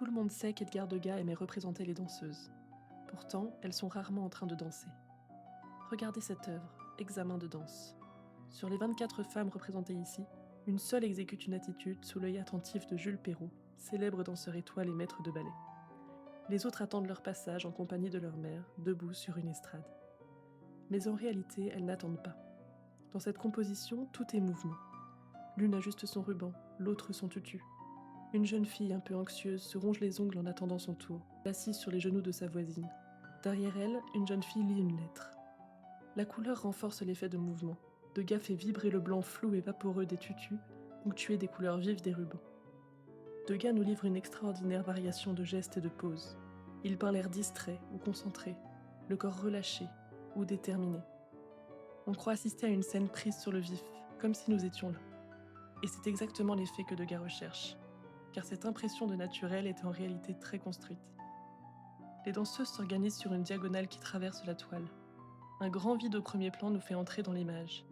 Tout le monde sait qu'Edgar Degas aimait représenter les danseuses. Pourtant, elles sont rarement en train de danser. Regardez cette œuvre, Examen de danse. Sur les 24 femmes représentées ici, une seule exécute une attitude sous l'œil attentif de Jules Perrault, célèbre danseur étoile et maître de ballet. Les autres attendent leur passage en compagnie de leur mère, debout sur une estrade. Mais en réalité, elles n'attendent pas. Dans cette composition, tout est mouvement. L'une ajuste son ruban, l'autre son tutu. Une jeune fille un peu anxieuse se ronge les ongles en attendant son tour, assise sur les genoux de sa voisine. Derrière elle, une jeune fille lit une lettre. La couleur renforce l'effet de mouvement. Degas fait vibrer le blanc flou et vaporeux des tutus, ponctué des couleurs vives des rubans. Degas nous livre une extraordinaire variation de gestes et de poses. Il peint l'air distrait ou concentré, le corps relâché ou déterminé. On croit assister à une scène prise sur le vif, comme si nous étions là. Et c'est exactement l'effet que Degas recherche, car cette impression de naturel est en réalité très construite. Les danseuses s'organisent sur une diagonale qui traverse la toile. Un grand vide au premier plan nous fait entrer dans l'image.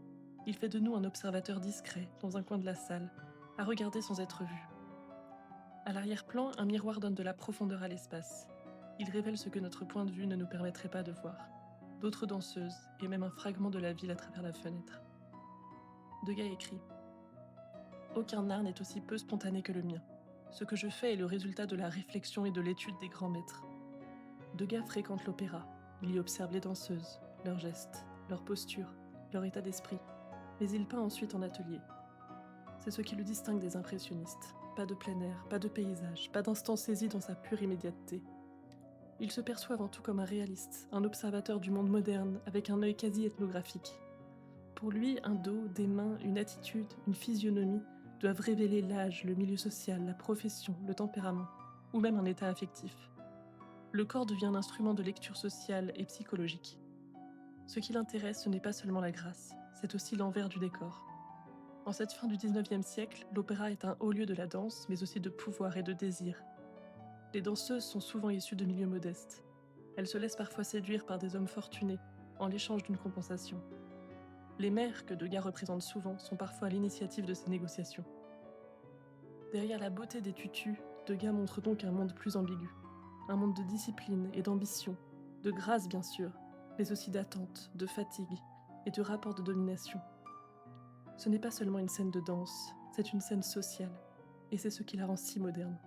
Il fait de nous un observateur discret, dans un coin de la salle, à regarder sans être vu. À l'arrière-plan, un miroir donne de la profondeur à l'espace. Il révèle ce que notre point de vue ne nous permettrait pas de voir. D'autres danseuses, et même un fragment de la ville à travers la fenêtre. Degas écrit « Aucun art n'est aussi peu spontané que le mien. Ce que je fais est le résultat de la réflexion et de l'étude des grands maîtres. » Degas fréquente l'opéra. Il y observe les danseuses, leurs gestes, leur posture, leur état d'esprit. Mais il peint ensuite en atelier. C'est ce qui le distingue des impressionnistes. Pas de plein air, pas de paysage, pas d'instant saisi dans sa pure immédiateté. Il se perçoit avant tout comme un réaliste, un observateur du monde moderne, avec un œil quasi ethnographique. Pour lui, un dos, des mains, une attitude, une physionomie doivent révéler l'âge, le milieu social, la profession, le tempérament, ou même un état affectif. Le corps devient un instrument de lecture sociale et psychologique. Ce qui l'intéresse, ce n'est pas seulement la grâce, c'est aussi l'envers du décor. En cette fin du 19e siècle, l'opéra est un haut lieu de la danse, mais aussi de pouvoir et de désir. Les danseuses sont souvent issues de milieux modestes. Elles se laissent parfois séduire par des hommes fortunés, en l'échange d'une compensation. Les mères, que Degas représente souvent, sont parfois à l'initiative de ces négociations. Derrière la beauté des tutus, Degas montre donc un monde plus ambigu. Un monde de discipline et d'ambition, de grâce bien sûr, mais aussi d'attente, de fatigue et de rapport de domination. Ce n'est pas seulement une scène de danse, c'est une scène sociale, et c'est ce qui la rend si moderne.